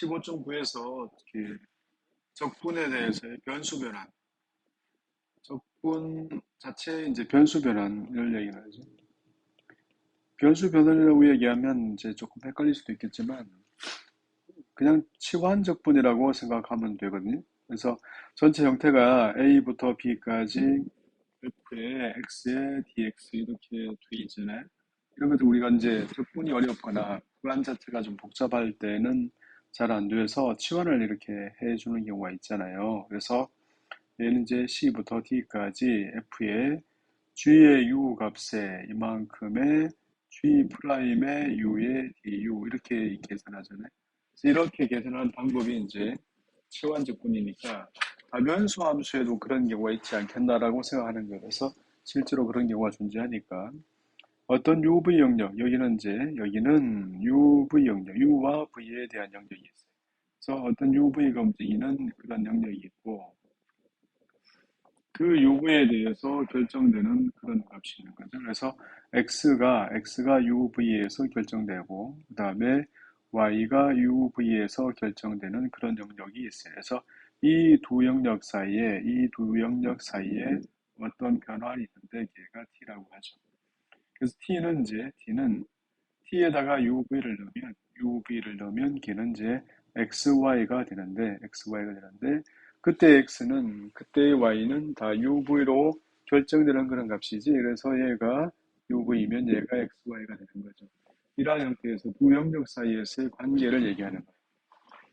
15.9에서 적분에 대해서의 변수 변환, 적분 자체의 이제 변수 변환을 얘기하죠. 변수 변환이라고 얘기하면 이제 조금 헷갈릴 수도 있겠지만 그냥 치환 적분이라고 생각하면 되거든요. 그래서 전체 형태가 A부터 B까지 F에 X에 DX 이렇게 돼 있잖아요. 이런 것들 우리가 이제 적분이 어렵거나 불안 자체가 좀 복잡할 때는 잘 안 돼서 치환을 이렇게 해주는 경우가 있잖아요. 그래서 얘는 이제 C부터 D까지 F의 G의 U 값에 이만큼의 G 프라임의 U의 DU 이렇게 계산하잖아요. 그래서 이렇게 계산하는 방법이 이제 치환적분이니까 다변수 함수에도 그런 경우가 있지 않겠나라고 생각하는 거예요. 그래서 실제로 그런 경우가 존재하니까 어떤 UV 영역, 여기는 UV 영역, U와 V에 대한 영역이 있어요. 그래서 어떤 UV가 움직이는 그런 영역이 있고 그 UV에 대해서 결정되는 그런 값이 있는 거죠. 그래서 X가 UV에서 결정되고, 그 다음에 Y가 UV에서 결정되는 그런 영역이 있어요. 그래서 이 두 영역 사이에 어떤 변환이 있는데 걔가 T라고 하죠. 그래서 T는 T에다가 UV를 넣으면 걔는 이제 XY가 되는데, 그때의 Y는 다 UV로 결정되는 그런 값이지. 그래서 얘가 UV이면 얘가 XY가 되는 거죠. 이러한 형태에서 두 영역 사이에서의 관계를 얘기하는 거예요.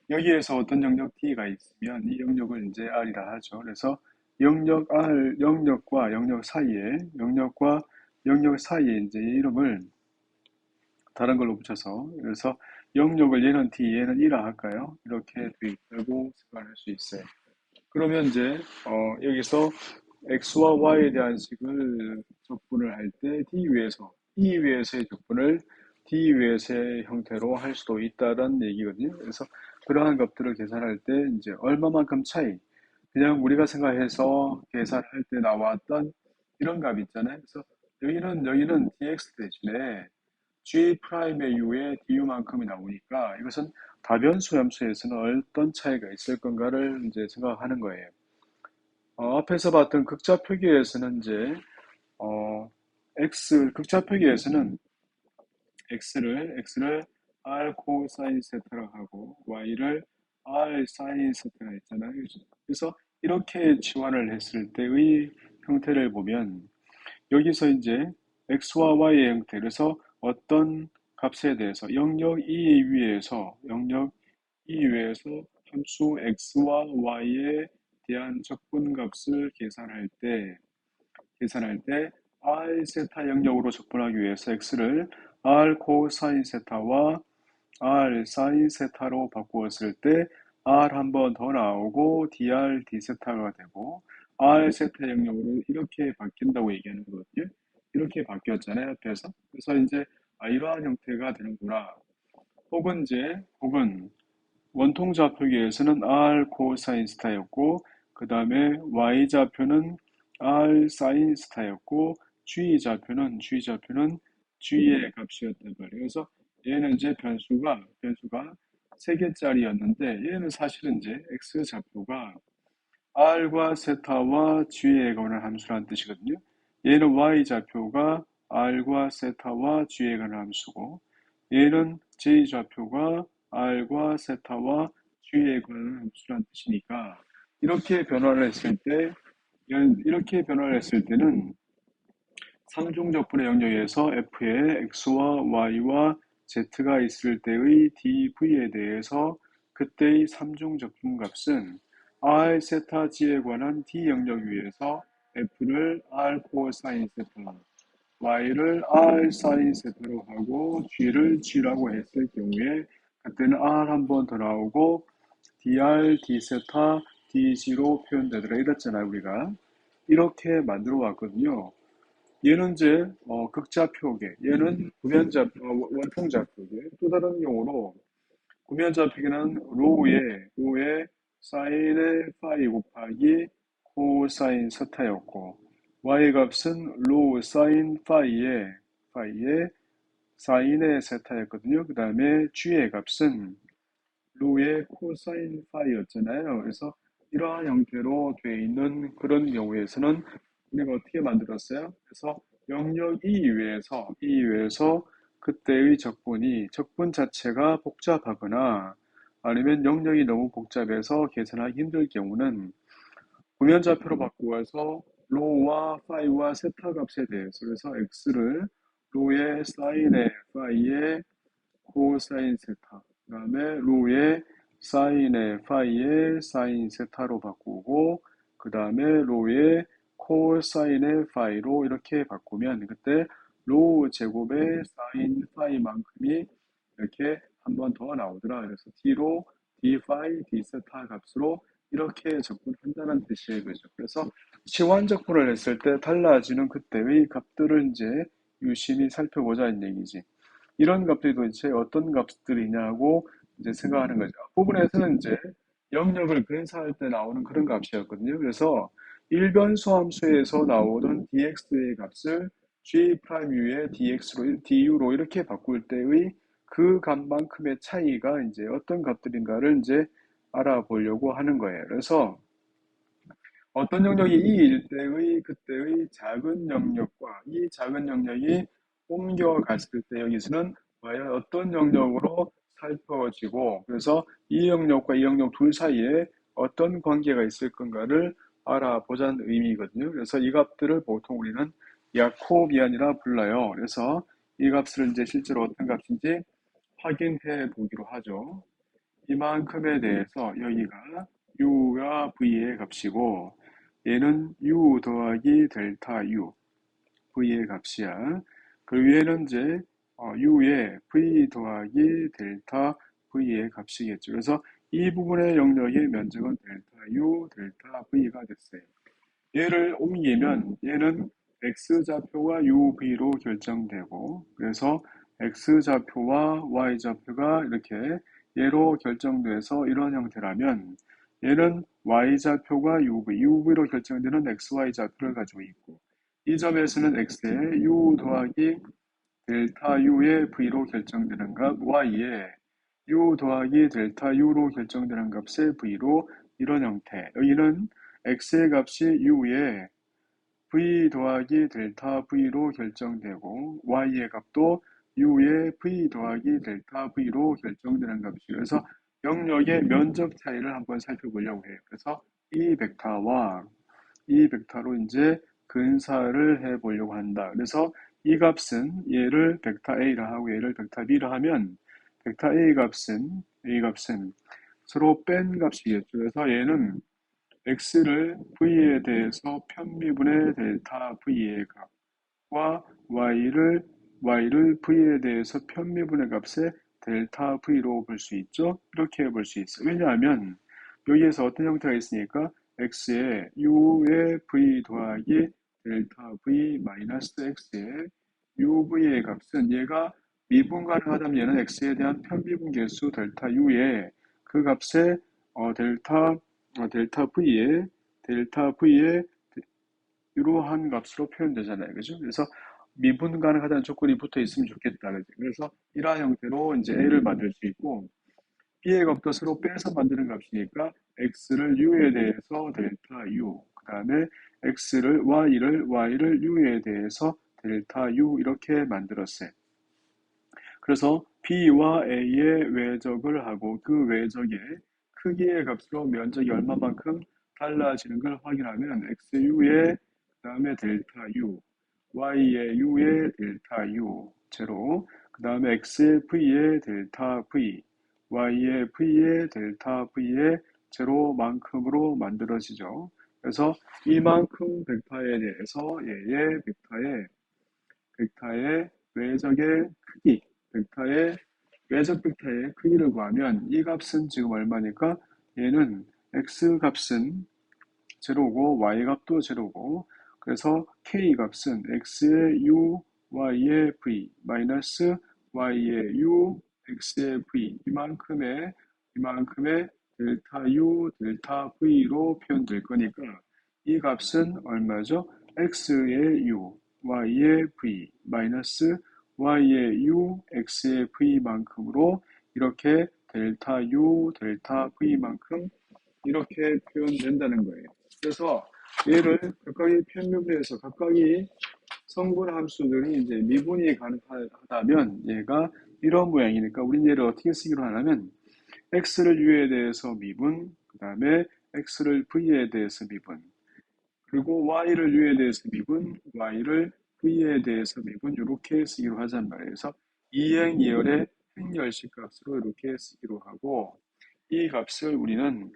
여기에서 어떤 영역 T가 있으면 이 영역을 이제 R이라 하죠. 그래서 영역과 영역 사이에 이제 이름을 다른 걸로 붙여서 그래서 영역을 얘는 T, 얘는 E라 할까요? 이렇게 돼 있다고 생각할 수 있어요. 그러면 이제 여기서 X와 Y에 대한 식을 적분을 할 때 E 위에서의 적분을 D 위에서의 형태로 할 수도 있다는 얘기거든요. 그래서 그러한 것들을 계산할 때 이제 얼마만큼 차이, 그냥 우리가 생각해서 계산할 때 나왔던 이런 값 있잖아요. 그래서 여기는 dx 대신에 G 프라임의 U에 DU만큼이 나오니까 이것은 다변수 함수에서는 어떤 차이가 있을 건가를 이제 생각하는 거예요. 앞에서 봤던 극자 표기에서는 이제 극자 표기에서는 X를 R 코사인 세타로 하고 Y를 R 사인 세타가 있잖아요. 그래서 이렇게 치환을 했을 때의 형태를 보면 여기서 이제 X와 Y의 형태, 그래서 어떤 값에 대해서 영역 E 위에서 함수 X와 Y에 대한 적분값을 계산할 때 R 세타 영역으로 적분하기 위해서 X를 R 코사인 세타와 R 사인 세타로 바꾸었을 때 R 한 번 더 나오고 dr d 세타가 되고 R 세타 영역으로 이렇게 바뀐다고 얘기하는 거거든요. 이렇게 바뀌었잖아요, 앞에서. 그래서 이제 이러한 형태가 되는구나. 혹은 원통 좌표기에서는 R 코사인 스타였고, 그 다음에 Y 좌표는 R 사인 스타였고, G 좌표는 G의 값이었단 말이에요. 그래서 얘는 이제 변수가 3개짜리였는데, 얘는 사실은 이제 X 좌표가 R과 세타와 G에 관한 함수라는 뜻이거든요. 얘는 Y 좌표가 R과 세타와 G에 관한 함수고, 얘는 J 좌표가 R과 세타와 G에 관한 함수라는 뜻이니까, 이렇게 변화를 했을 때는 상중적분의 영역에서 F에 X와 Y와 Z가 있을 때의 dV에 대해서 그때의 삼중적분 값은 R 세타 G에 관한 D 영역 위에서 F를 R 코사인 세타, Y를 R 사인 세타로 하고 G를 G라고 했을 경우에 그때는 R 한 번 더 나오고 dr d 세타 dg로 표현되더라 이랬잖아요. 우리가 이렇게 만들어 왔거든요. 얘는 이제 극좌표계, 얘는 원통좌표계. 또 다른 용어로 구면좌표계는 로우에 사인의 파이 곱하기 코사인 세타였고, y 값은 로우 사인 파이의 사인의 세타였거든요. 그 다음에 g의 값은 로의 코사인 파이였잖아요. 그래서 이러한 형태로 되어 있는 그런 경우에서는 우리가 어떻게 만들었어요? 그래서 영역 이 이외에서 그때의 적분 자체가 복잡하거나 아니면 영역이 너무 복잡해서 계산하기 힘들 경우는 구면좌표로 바꾸어서 로와 파이와 세타 값에 대해서 그래서 x를 로의 사인에 파이에 코사인 세타 그 다음에 로의 사인에 파이에 사인 세타로 바꾸고 그 다음에 로의 코사인에 파이로 이렇게 바꾸면 그때 로 제곱의 사인 파이만큼이 이렇게 한 번 더 나오더라. 그래서 d로 d 파이 d 세타 값으로 이렇게 적분한다는 뜻이에요. 그죠? 그래서 시환 적분을 했을 때 달라지는 그때의 값들을 이제 유심히 살펴보자는 얘기지. 이런 값들이 도대체 어떤 값들이냐고 이제 생각하는 거죠. 부분에서는 이제 영역을 근사할 때 나오는 그런 값이었거든요. 그래서 일변수 함수에서 나오던 dx의 값을 g'u의 du로 이렇게 바꿀 때의 그 값만큼의 차이가 이제 어떤 값들인가를 이제 알아보려고 하는 거예요. 그래서 어떤 영역이 이 일대의 그때의 작은 영역과 이 작은 영역이 옮겨갔을 때 여기서는 과연 어떤 영역으로 살펴지고 그래서 이 영역과 이 영역 둘 사이에 어떤 관계가 있을 건가를 알아보자는 의미거든요. 그래서 이 값들을 보통 우리는 야코비안이라 불러요. 그래서 이 값을 이제 실제로 어떤 값인지 확인해 보기로 하죠. 이만큼에 대해서 여기가 u와 v의 값이고 얘는 u 더하기 델타 u v의 값이야. 그 위에는 이제 u의 v 더하기 델타 v의 값이겠죠. 그래서 이 부분의 영역의 면적은 델타 u 델타 v가 됐어요. 얘를 옮기면 얘는 x좌표가 uv로 결정되고 그래서 x좌표와 y좌표가 이렇게 얘로 결정돼서 이런 형태라면 얘는 y좌표가 UV로 결정되는 xy좌표를 가지고 있고 이 점에서는 x에 u 더하기 델타 u의 v로 결정되는 값 y에 u 더하기 델타 u로 결정되는 값의 v로 이런 형태 여기는 x의 값이 u에 v 더하기 델타 v로 결정되고 y의 값도 u의 v 더하기 델타 v로 결정되는 값이에요. 그래서 영역의 면적 차이를 한번 살펴보려고 해요. 그래서 이 벡터와 이 벡터로 이제 근사를 해보려고 한다. 그래서 이 값은 얘를 벡터 A라 하고 얘를 벡터 B라 하면 벡터 A 값은 서로 뺀 값이겠죠. 그래서 얘는 x를 v에 대해서 편미분의 델타 v의 값과 y를 v에 대해서 편미분의 값의 델타 v로 볼 수 있죠. 이렇게 볼 수 있어요. 왜냐하면 여기에서 어떤 형태가 있으니까 x에 u의 v 더하기 델타 v 마이너스 x의 uv의 값은 얘가 미분 가능하다면 얘는 x에 대한 편미분 계수 델타 u에 그 값의 델타 v의 이러한 값으로 표현되잖아요. 그죠? 그래서 미분 가능하다는 조건이 붙어 있으면 좋겠다. 그죠? 그래서 이러한 형태로 이제 a를 만들 수 있고 b의 값도 서로 빼서 만드는 값이니까 x를 u에 대해서 델타 u 그 다음에 y를 u에 대해서 델타 u 이렇게 만들었어요. 그래서 b와 a의 외적을 하고 그 외적의 크기의 값으로 면적이 얼마만큼 달라지는 걸 확인하면 xu의 그 다음에 델타 u, y의 u의 델타 u, 제로, 그 다음에 x의 v의 델타 v, y의 v의 델타 v의 제로만큼으로 만들어지죠. 그래서 이만큼 벡터에 대해서 얘의 벡터의 외적의 크기, 벡터의 외적 벡터의 크기를 구하면 이 값은 지금 얼마니까 얘는 x 값은 제로고 y 값도 제로고 그래서 k 값은 x의 u, y의 v 마이너스 y의 u, x의 v 이만큼의 델타 u, 델타 v로 표현될 거니까 이 값은 얼마죠? x의 u, y의 v 마이너스 y의 u, x의 v만큼으로 이렇게 델타 U, 델타 V만큼 이렇게 표현된다는 거예요. 그래서 얘를 각각의 편미분에서 각각의 성분 함수들이 이제 미분이 가능하다면 얘가 이런 모양이니까 우린 얘를 어떻게 쓰기로 하냐면 x를 u에 대해서 미분, 그 다음에 x를 v에 대해서 미분, 그리고 y를 u에 대해서 미분, y를 v에 대해서 미분 이렇게 쓰기로 하잔 말이에요. 그래서 이행이열의 행렬식 값으로 이렇게 쓰기로 하고 이 값을 우리는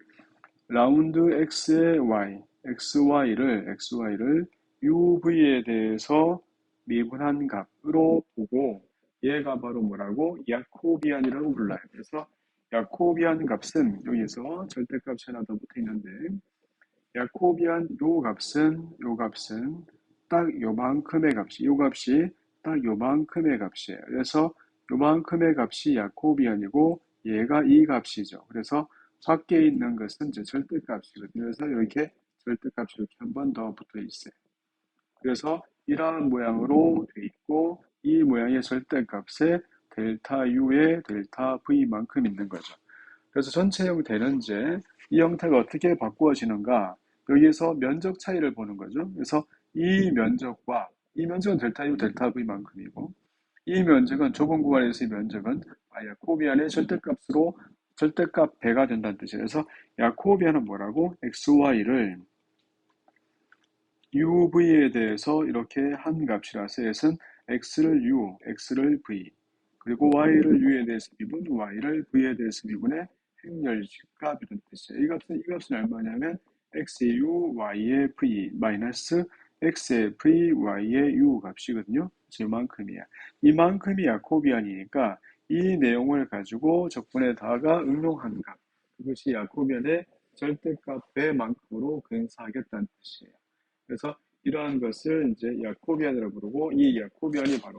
라운드 x의 y, xy를 uv에 대해서 미분한 값으로 보고 얘가 바로 뭐라고? 야코비안이라고 불러요. 그래서 야코비안 값은 여기서 절대값이 하나 더 붙어 있는데 야코비안 요 값은 딱 요만큼의 값이 요 값이 딱 요만큼의 값이에요. 그래서 요만큼의 값이 야코비안이고 얘가 이 값이죠. 그래서 밖에 있는 것은 이제 절대값이거든요. 그래서 이렇게 절대값이 이렇게 한 번 더 붙어 있어요. 그래서 이러한 모양으로 돼 있고 이 모양의 절대값에 델타 U에 델타 V만큼 있는 거죠. 그래서 전체 형태는 이제 이 형태가 어떻게 바꾸어지는가 여기에서 면적 차이를 보는 거죠. 그래서 이 면적은 델타 U, 델타 V만큼이고 이 면적은 좁은 구간에서의 면적은 야코비안의 절대값으로 절대값 배가 된다는 뜻이에요. 그래서 야코비안은 뭐라고? XY를 UV에 대해서 이렇게 한 값이라서 얘는 X를 U, X를 V, 그리고 Y를 U에 대해서 미분, Y를 V에 대해서 미분의 행렬식값 이런 뜻이에요. 이 값은 얼마냐면 X의 U, Y의 V, 마이너스 X의 V, Y의 U 값이거든요. 이만큼이야. 이만큼이 야코비안이니까 이 내용을 가지고 적분에다가 응용한 값. 그것이 야코비안의 절대값 배만큼으로 근사하겠다는 뜻이에요. 그래서 이러한 것을 이제 야코비안이라고 부르고 이 야코비안이 바로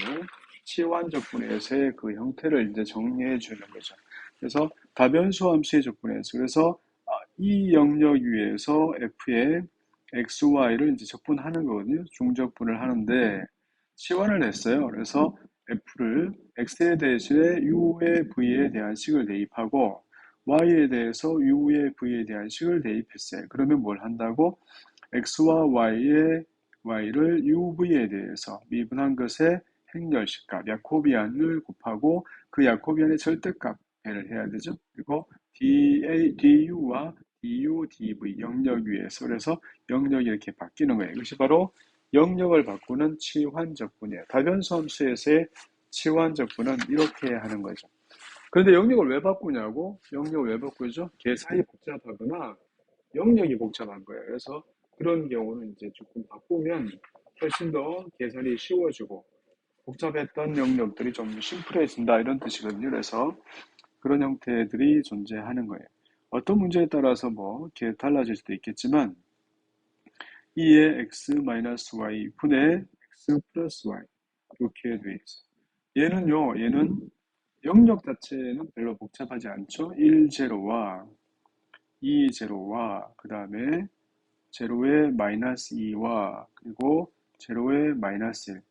치환 적분에서의 그 형태를 이제 정리해 주는 거죠. 그래서 다변수 함수의 적분에서 그래서 이 영역 위에서 f의 xy를 이제 적분하는 거거든요. 중적분을 하는데 치환을 했어요. 그래서 f를 x에 대해서 u의 v에 대한 식을 대입하고 y에 대해서 u의 v에 대한 식을 대입했어요. 그러면 뭘 한다고? x와 y를 uv에 대해서 미분한 것의 행렬식값, 야코비안을 곱하고 그 야코비안의 절대값 배를 해야 되죠. 그리고 du와 dv 영역 위에서 그래서 영역이 이렇게 바뀌는 거예요. 이것이 바로 영역을 바꾸는 치환적분이에요. 다변수 함수에서의 치환적분은 이렇게 하는 거죠. 그런데 영역을 왜 바꾸냐고? 영역을 왜 바꾸죠? 계산이 복잡하거나 영역이 복잡한 거예요. 그래서 그런 경우는 이제 조금 바꾸면 훨씬 더 계산이 쉬워지고 복잡했던 영역들이 좀 심플해진다 이런 뜻이거든요. 그래서 그런 형태들이 존재하는 거예요. 어떤 문제에 따라서 뭐 이렇게 달라질 수도 있겠지만 2의 x-y 분의 x 플러스 y 이렇게 돼 있어요. 얘는 영역 자체는 별로 복잡하지 않죠. 1, 0와 2, 0와 그 다음에 제로의 마이너스 2와 그리고 제로의 마이너스 1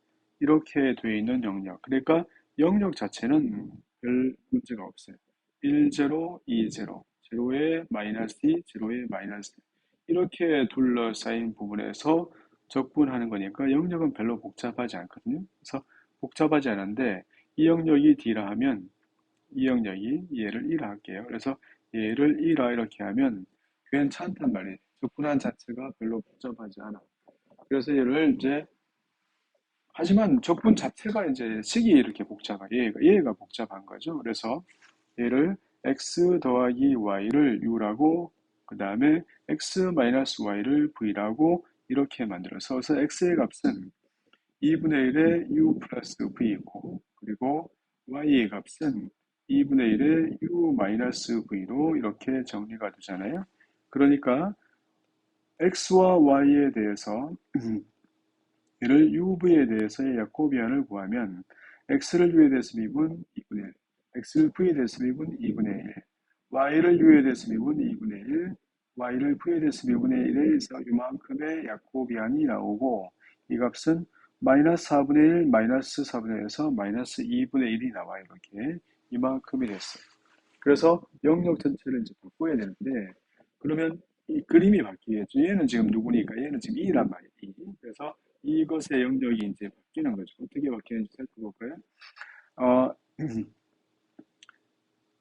이렇게 되어 있는 영역. 그러니까 영역 자체는 별 문제가 없어요. 1, 0, 2, 0, 제로의 마이너스 2, 제로의 마이너스 1 이렇게 둘러싸인 부분에서 적분하는 거니까 영역은 별로 복잡하지 않거든요. 그래서 복잡하지 않은데 이 영역이 D라 하면 이 영역이 얘를 1라 할게요. 그래서 얘를 1라 이렇게 하면 괜찮단 말이에요. 적분한 자체가 별로 복잡하지 않아. 그래서 얘를 이제 하지만 적분 자체가 이제 식이 이렇게 얘가 복잡한 거죠. 그래서 얘를 x 더하기 y를 u라고 그 다음에 x 마이너스 y를 v라고 이렇게 만들어서 그래서 x의 값은 2분의 1의 u 플러스 v이고 그리고 y의 값은 2분의 1의 u 마이너스 v로 이렇게 정리가 되잖아요. 그러니까 x와 y에 대해서 얘를 uv에 대해서의 야코비안을 구하면 x를 u에 대해서 미분 2분의 1, x를 v에 대해서 미분 2분의 1, y를 u에 대해서 미분 2분의 1, y를 v에 대해서 미분의 1에서 이만큼의 야코비안이 나오고 이 값은 마이너스 4분의 1, 마이너스 4분의 1에서 마이너스 2분의 1이 나와요. 이렇게 이만큼이 됐어요. 그래서 영역 전체를 이제 바꿔야 되는데, 그러면 이 그림이 바뀌겠죠. 얘는 지금 누구니까? 얘는 지금 E란 말이에요. E. 그래서 이것의 영역이 이제 바뀌는 거죠. 어떻게 바뀌는지 살펴볼까요? 어,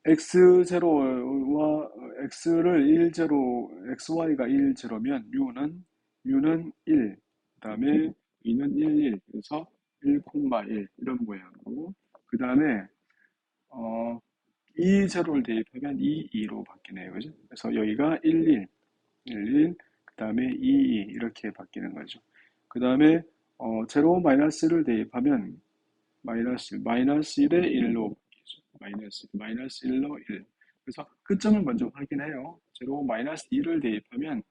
x0와 x를 1, 0, xy가 1, 0면 u는 1, 그다음에 e는 1, 1, 그래서 1, 1 이런 모양이고, 그다음에 어, 이 제로를 대입하면 2, 2로 바뀌네요. 그죠? 그래서 여기가 1, 1, 1, 1, 그 다음에 2, 2 이렇게 바뀌는 거죠. 그 다음에 제로 마이너스를 대입하면 마이너스 1에 1로 바뀌죠. 마이너스 1로 1. 그래서 끝점을 먼저 확인해요. 제로 마이너스 2를 대입하면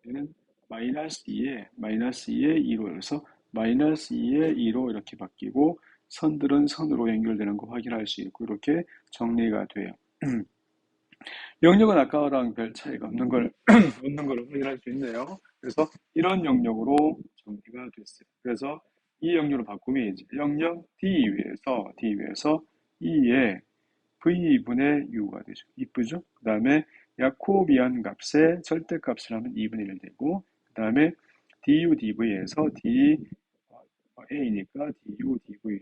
얘는 마이너스 2에 2로 해서 마이너스 2에 2로 이렇게 바뀌고, 선들은 선으로 연결되는 거 확인할 수 있고 이렇게 정리가 돼요. 영역은 아까랑 별 차이가 없는 걸 없는 걸 확인할 수 있네요. 그래서 이런 영역으로 정리가 됐어요. 그래서 이 영역으로 바꾸면 이제 영역 D 위에서 E의 V분의 U가 되죠. 이쁘죠? 그 다음에 야코비안 값의 절대값을 하면 2분의 1 되고, 그 다음에 du dv에서 d a니까 du dv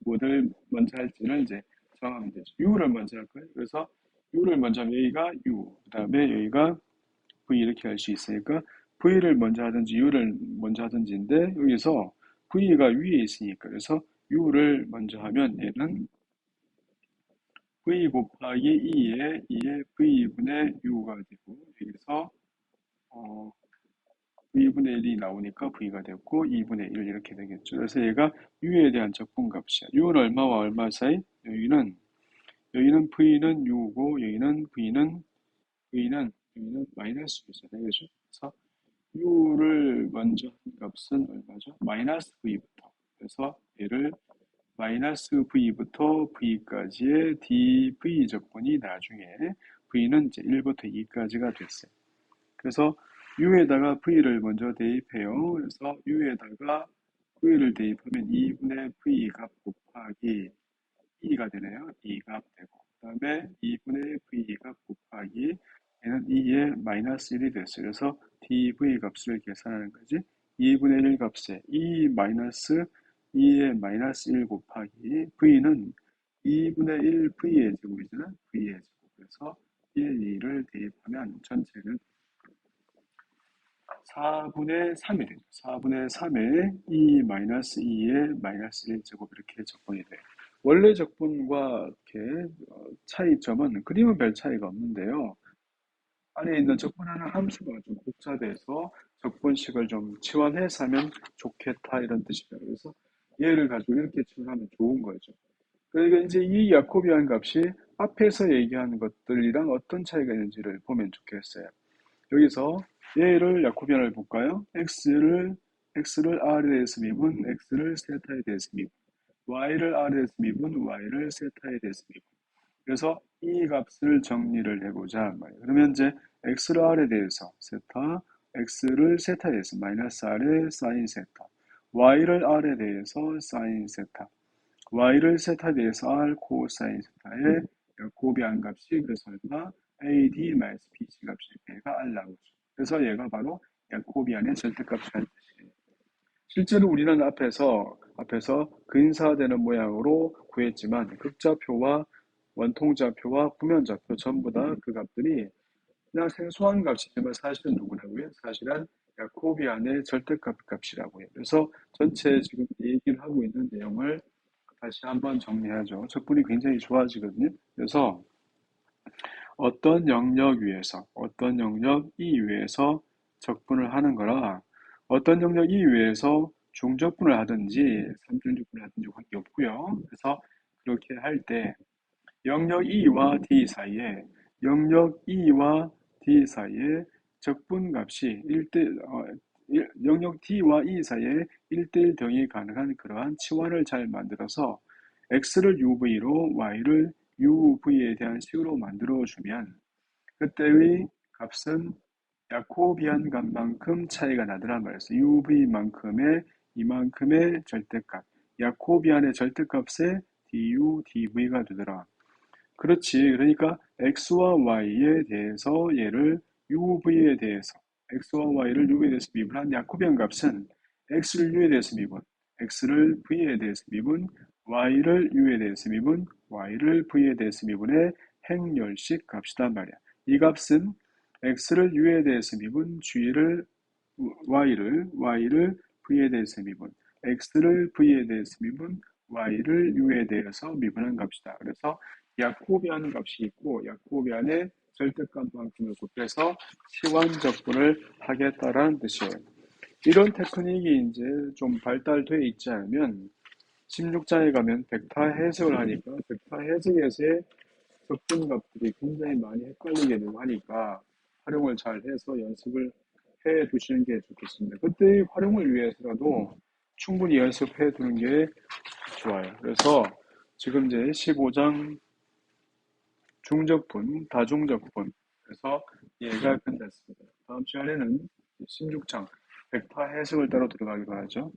뭐를 먼저 할지는 이제 정하면 되죠. u를 먼저 할 거예요. 그래서 u를 먼저 하면 여기가 u, 그 다음에 여기가 v 이렇게 할 수 있으니까 v를 먼저 하든지 u를 먼저 하든지인데, 여기서 v가 위에 있으니까 그래서 u를 먼저 하면 얘는 v 곱하기 2의 v분의 u가 되고, 여기서 v분의 1이 나오니까 v가 됐고 2분의 1 이렇게 되겠죠. 그래서 얘가 u에 대한 적분값이야. u는 얼마와 얼마 사이? 여기는 v는 u고 여기는 v는 마이너스 u잖아요. 그죠? 그래서 u를 먼저 한 값은 얼마죠? 마이너스 v부터. 그래서 얘를 마이너스 v부터 v까지의 dv 적분이 나중에 v는 이제 1부터 2까지가 됐어요. 그래서 u에다가 v를 먼저 대입해요. 그래서 u에다가 v를 대입하면 2분의 v 값 곱하기 2가 되네요. 2값 되고, 그 다음에 2분의 v 값 곱하기 얘는 2의 마이너스 1이 됐어요. 그래서 dv 값을 계산하는 거지. 2분의 1 값에 2 마이너스 2의 마이너스 1 곱하기 v는 2분의 1 v의 제곱이잖아. v의 제곱. 그래서 1, 2를 대입하면 전체는 4분의 3이 되죠. 4분의 3에 2 마이너스 2의 마이너스 1제곱 이렇게 적분이 돼요. 원래 적분과 이렇게 차이점은 그림은 별 차이가 없는데요. 안에 있는 적분하는 함수가 좀 복잡해서 적분식을 좀 치환해서 하면 좋겠다 이런 뜻이에요. 그래서 얘를 가지고 이렇게 치환하면 좋은 거죠. 그러니까 이제 이 야코비안 값이 앞에서 얘기하는 것들이랑 어떤 차이가 있는지를 보면 좋겠어요. 여기서 얘를 야코비안을 볼까요? x를 r에 대해서 미분, x를 세타에 대해서 미분, y를 r에 대해서 미분, y를 세타에 대해서 미분. 그래서 이 값을 정리를 해보자 말이에요. 그러면 이제 x를 r에 대해서 세타, x를 세타에 대해서 마이너스 r에 사인 세타, y를 r에 대해서 사인 세타, y를 세타에 대해서 r 코사인 세타의 야코비안 값이 그래서 얼마? AD 마이너스 BC 값이 얘가 r 나오죠. 그래서 얘가 바로 야코비안의 절대값이라는 뜻이에요. 실제로 우리는 앞에서 근사되는 모양으로 구했지만 극좌표와 원통좌표와 구면좌표 전부 다 그 값들이 그냥 생소한 값이지만 사실은 누구라고요? 사실은 야코비안의 절대값 값이라고 해요. 그래서 전체 지금 얘기를 하고 있는 내용을 다시 한번 정리하죠. 적분이 굉장히 좋아지거든요. 그래서 어떤 영역 이외에서 적분을 하는 거라, 어떤 영역 이외에서 중적분을 하든지 삼중적분을 하든지 관계없고요. 그래서 그렇게 할 때 영역 영역 D 사이에 적분값이 영역 D와 E 사이에 1대1 등이 가능한 그러한 치환을 잘 만들어서 X를 UV로 Y를 UV에 대한 식으로 만들어주면 그때의 값은 야코비안 값만큼 차이가 나더란 말이었어요. UV만큼의 이만큼의 절대값, 야코비안의 절대값에 du, dv가 되더라. 그렇지. 그러니까 x와 y에 대해서 얘를 uv에 대해서 x와 y를 u에 대해서 미분한 야코비안 값은 x를 u에 대해서 미분, x를 v에 대해서 미분, y를 u에 대해서 미분, y를 v에 대해서 미분의 행렬식 값이단 말이야. 이 값은 x를 u에 대해서 미분, g를 y를 v에 대해서 미분, x를 v에 대해서 미분, y를 u에 대해서 미분한 값이다. 그래서 야코비안 값이 있고 야코비안의 절대값만큼을 곱해서 시완적분을 하겠다라는 뜻이에요. 이런 테크닉이 이제 좀 발달돼 있지 않으면 16장에 가면 벡터 해석을 하니까 벡터 해석에서의 적분값들이 굉장히 많이 헷갈리게 되고 하니까 활용을 잘 해서 연습을 해 두시는 게 좋겠습니다. 그때 활용을 위해서라도 충분히 연습해 두는 게 좋아요. 그래서 지금 이제 15장 중적분, 다중적분. 그래서 얘가 끝났습니다. 다음 시간에는 16장 벡터 해석을 따로 들어가기로 하죠.